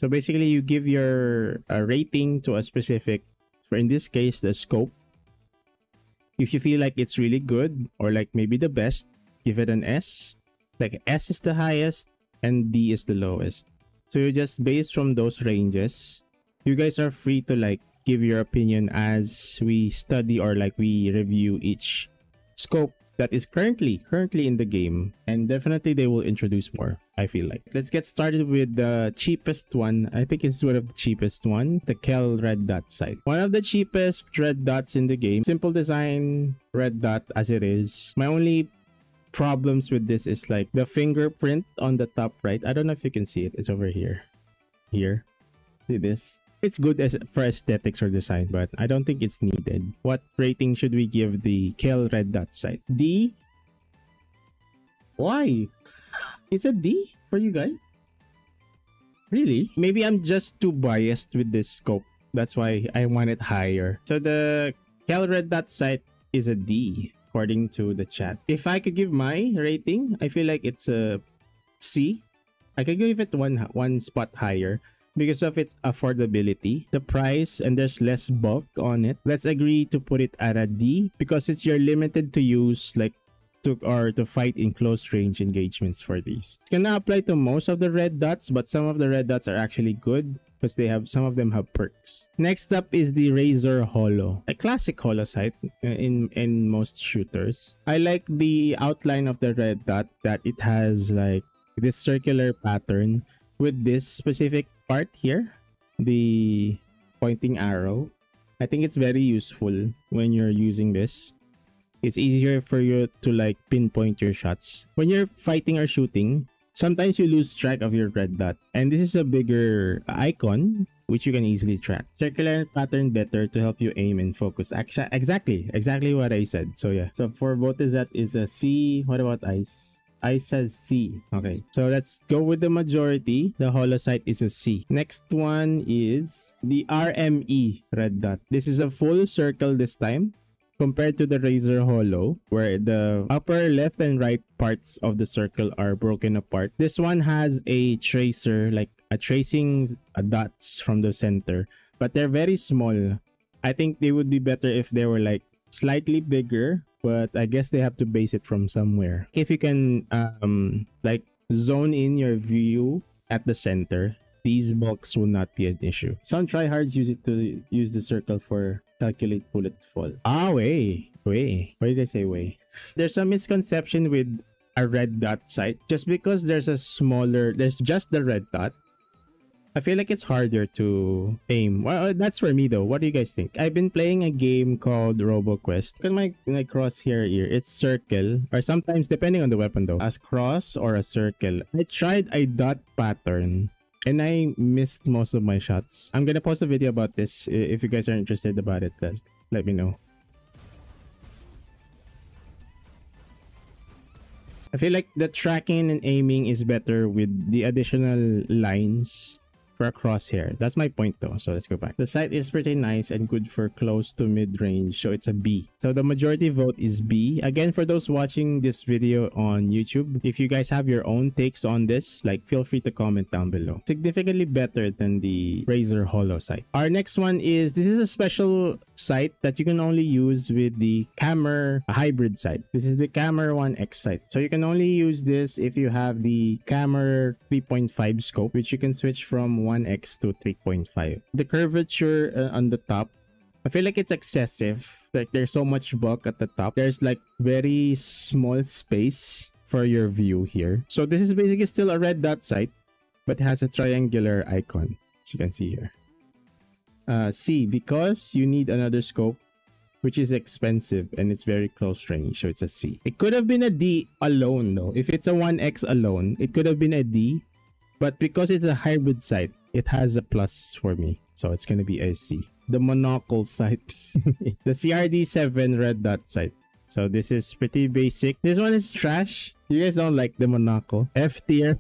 So basically, you give your rating to a specific, for in this case, the scope. If you feel like it's really good or like maybe the best, give it an S. Like S is the highest and D is the lowest. So you just based from those ranges, you guys are free to like give your opinion as we study or like we review each scope that is currently in the game, and definitely they will introduce more, I feel like. Let's get started with the cheapest one. I think it's one of the cheapest one, the Kel red dot sight. One of the cheapest red dots in the game. Simple design red dot as it is. My only problems with this is like the fingerprint on the top right. I don't know if you can see it. It's over here. Here. See this? It's good as for aesthetics or design, but I don't think it's needed. What rating should we give the Kel red dot sight? D? Why? It's a D for you guys? Really? Maybe I'm just too biased with this scope. That's why I want it higher. So the Kel red dot sight is a D according to the chat. If I could give my rating, I feel like it's a C. I could give it one spot higher because of its affordability, the price, and there's less bulk on it. Let's agree to put it at a D because you're limited to use like to fight in close range engagements for these. It's gonna apply to most of the red dots, but some of the red dots are actually good because some of them have perks. Next up is the Razer Holo, a classic holo sight in most shooters. I like the outline of the red dot, that it has like this circular pattern with this specific part here, the pointing arrow. I think it's very useful when you're using this. It's easier for you to like pinpoint your shots. When you're fighting or shooting, sometimes you lose track of your red dot, and this is a bigger icon which you can easily track. Circular pattern better to help you aim and focus. Exactly what I said. So yeah, so for both is that is a C. What about Ice? I says C. Okay, so let's go with the majority. The holo sight is a C. Next one is the RME red dot. This is a full circle this time compared to the Razer Holo, where the upper left and right parts of the circle are broken apart. This one has a tracer, like a tracing dots from the center, but they're very small. I think they would be better if they were like slightly bigger, but I guess they have to base it from somewhere. If you can like zone in your view at the center, these bulks will not be an issue. Some tryhards use it to use the circle for calculate bullet fall. Way. Why did I say way? There's a misconception with a red dot sight. Just because there's just the red dot, I feel like it's harder to aim. Well, that's for me though. What do you guys think? I've been playing a game called RoboQuest. Look at my crosshair here. It's circle, or sometimes depending on the weapon though, as cross or a circle. I tried a dot pattern and I missed most of my shots. I'm gonna post a video about this. If you guys are interested about it, let me know. I feel like the tracking and aiming is better with the additional lines for a crosshair. That's my point though, so let's go back. The sight is pretty nice and good for close to mid-range, so it's a B. So the majority vote is B. Again, for those watching this video on YouTube, if you guys have your own takes on this, like feel free to comment down below. Significantly better than the Razer Holo sight. Our next one is, this is a special sight that you can only use with the Cammer hybrid sight. This is the Cammer 1X sight. So you can only use this if you have the Cammer 3.5 scope, which you can switch from 1X to 3.5. The curvature on the top, I feel like it's excessive. Like there's so much bulk at the top. There's like very small space for your view here. So this is basically still a red dot sight, but it has a triangular icon, as you can see here. C, because you need another scope, which is expensive and it's very close range, so it's a C. It could have been a D alone though. If it's a 1X alone, it could have been a D, but because it's a hybrid sight, it has a plus for me, so it's gonna be a C. The monocle sight, the CRD7 red dot sight. So this is pretty basic. This one is trash. You guys don't like the monocle. F tier.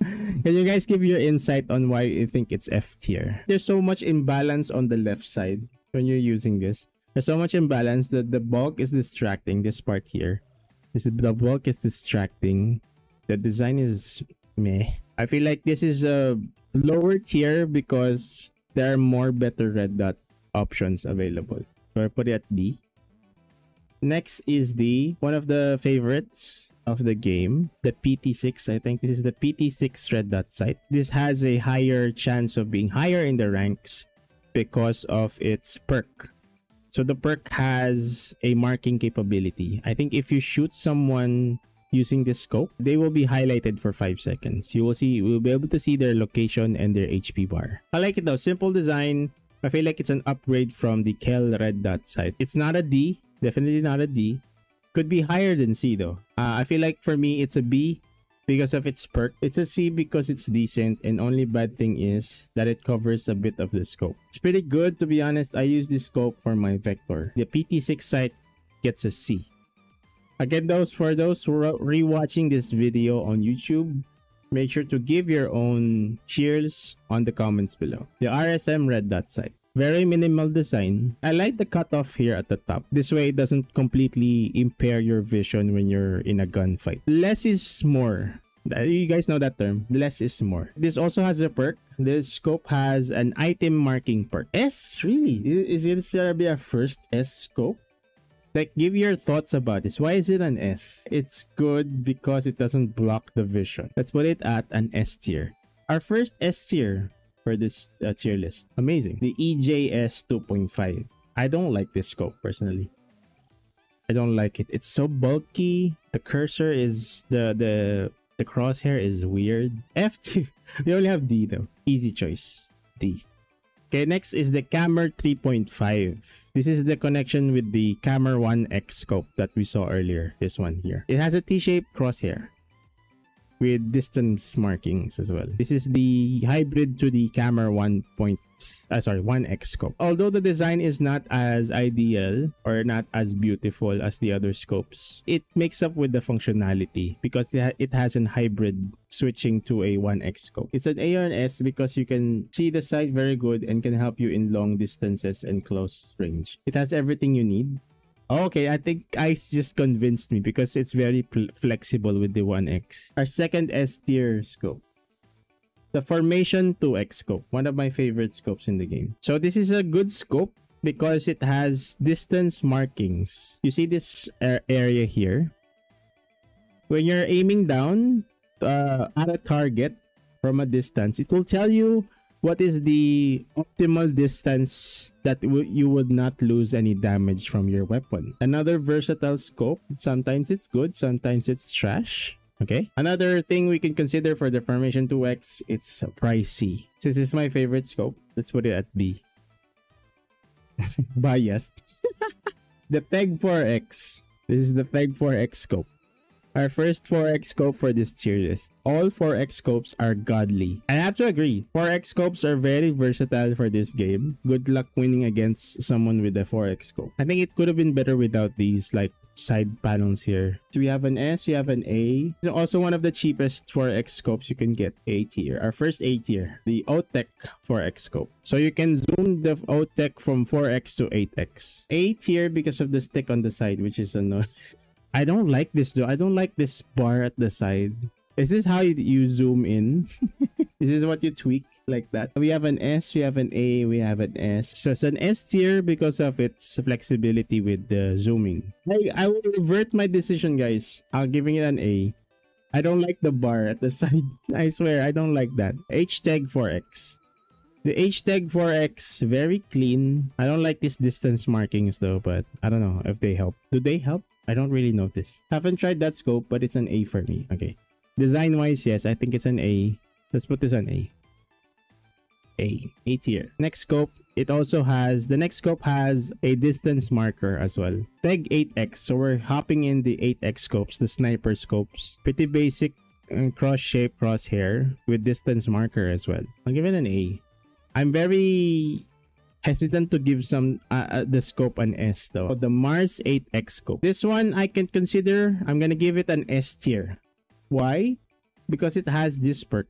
Can you guys give your insight on why you think it's F tier? There's so much imbalance on the left side when you're using this. There's so much imbalance that the bulk is distracting. This part here, the bulk is distracting. The design is meh. I feel like this is a lower tier because there are more better red dot options available. So I put it at D. Next is the one of the favorites of the game, the PT6. I think this is the PT6 red dot sight. This has a higher chance of being higher in the ranks because of its perk. So the perk has a marking capability. I think if you shoot someone using this scope, they will be highlighted for 5 seconds. You will be able to see their location and their HP bar. I like it though. Simple design. I feel like it's an upgrade from the Kel red dot sight. It's not a D. Definitely not a D. Could be higher than C though. I feel like for me it's a B because of its perk. It's a C because it's decent, and only bad thing is that it covers a bit of the scope. It's pretty good, to be honest. I use this scope for my vector. The PT6 sight gets a C. Again, for those who are rewatching this video on YouTube, make sure to give your own tiers on the comments below. The RSM red dot sight. Very minimal design. I like the cutoff here at the top. This way it doesn't completely impair your vision when you're in a gunfight. Less is more. You guys know that term. Less is more. This also has a perk. This scope has an item marking perk. S? Really? Is this gonna be a first S scope? Like, give your thoughts about this. Why is it an S? It's good because it doesn't block the vision. Let's put it at an S tier. Our first S tier for this tier list. Amazing. The EJS 2.5. I don't like this scope personally. I don't like it. It's so bulky. The cursor is the crosshair is weird. F tier. We only have D though. Easy choice. D. Okay, next is the Camera 3.5. This is the connection with the Camera 1X scope that we saw earlier. This one here. It has a T-shaped crosshair with distance markings as well. This is the hybrid to the Camera 1X scope. Although the design is not as ideal or not as beautiful as the other scopes, it makes up with the functionality because it has an hybrid switching to a 1X scope. It's an A or an S because you can see the sight very good and can help you in long distances and close range. It has everything you need. Okay, I think Ice just convinced me because it's very flexible with the 1X. Our second S tier scope. The Formation 2X scope. One of my favorite scopes in the game. So this is a good scope because it has distance markings. You see this area here? When you're aiming down at a target from a distance, it will tell you what is the optimal distance that you would not lose any damage from your weapon. Another versatile scope. Sometimes it's good, sometimes it's trash. Okay. Another thing we can consider for the Formation 2X, it's pricey. Since it's my favorite scope, let's put it at B. Biased. The Peg 4X. This is the Peg 4X scope. Our first 4X scope for this tier list. All 4X scopes are godly. I have to agree. 4X scopes are very versatile for this game. Good luck winning against someone with a 4X scope. I think it could have been better without these like side panels here. So we have an S, we have an A. It's also one of the cheapest 4X scopes you can get. A tier. Our first A tier. The OTEC 4X scope. So you can zoom the OTEC from 4X to 8X. A tier because of the stick on the side, which is annoying. I don't like this though. I don't like this bar at the side. Is this how you zoom in? Is this what you tweak like that? We have an S, we have an A, we have an S. So it's an S tier because of its flexibility with the zooming. I will revert my decision, guys. I'm giving it an A. I don't like the bar at the side. I swear, I don't like that. HTAG 4X. The HTAG 4X, very clean. I don't like these distance markings though, but I don't know if they help. Do they help? I don't really notice. Haven't tried that scope, but it's an A for me. Okay. Design-wise, yes, I think it's an A. Let's put this on A. A tier. Next scope, it also has... The next scope has a distance marker as well. Peg 8X. So we're hopping in the 8X scopes, the sniper scopes. Pretty basic cross-shape crosshair with distance marker as well. I'll give it an A. I'm very hesitant to give the scope an S though. The Mars 8X scope. This one I can consider. I'm gonna give it an S tier. Why? Because it has this perk.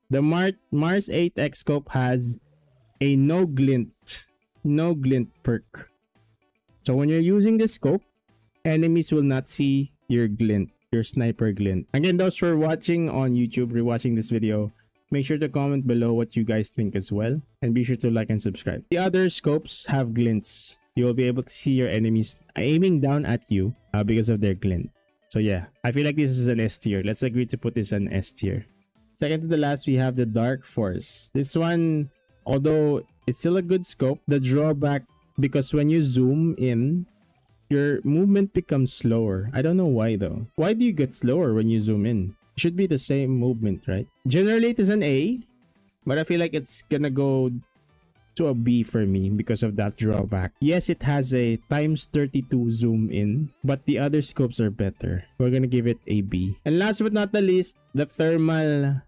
The Mars 8X scope has a no glint perk. So when you're using this scope, enemies will not see your glint, your sniper glint. Again, those who are watching on YouTube, rewatching this video, Make sure to comment below what you guys think as well. And be sure to like and subscribe. The other scopes have glints. You will be able to see your enemies aiming down at you because of their glint. So yeah, I feel like this is an S tier. Let's agree to put this on S tier. Second to the last, we have the Dark Force. This one, although it's still a good scope, the drawback, because when you zoom in, your movement becomes slower. I don't know why though. Why do you get slower when you zoom in? It should be the same movement, right? Generally, it is an A, but I feel like it's gonna go to a B for me because of that drawback. Yes, it has a times 32 zoom in, but the other scopes are better. We're gonna give it a B. And last but not the least, the thermal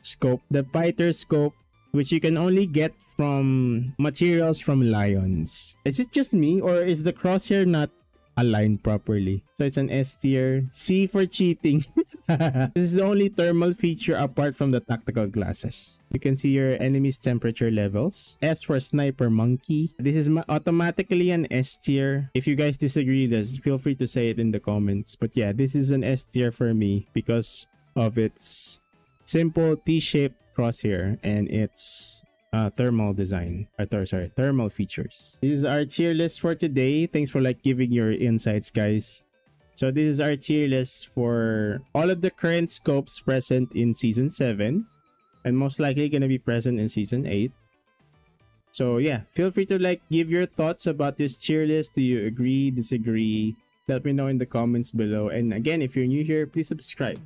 scope, the fighter scope, which you can only get from materials from lions. Is it just me, or is the crosshair not aligned properly? So it's an S tier. C for cheating. This is the only thermal feature apart from the tactical glasses. You can see your enemy's temperature levels. S for sniper monkey. This is automatically an S tier. If you guys disagree with this, feel free to say it in the comments. But yeah, this is an S tier for me because of its simple T-shaped crosshair and its thermal design, thermal features. This is our tier list for today. Thanks for giving your insights, guys. So this is our tier list for all of the current scopes present in season 7 and most likely gonna be present in season 8. So yeah, feel free to give your thoughts about this tier list. Do you agree, disagree? Let me know in the comments below. And again, if you're new here, please subscribe.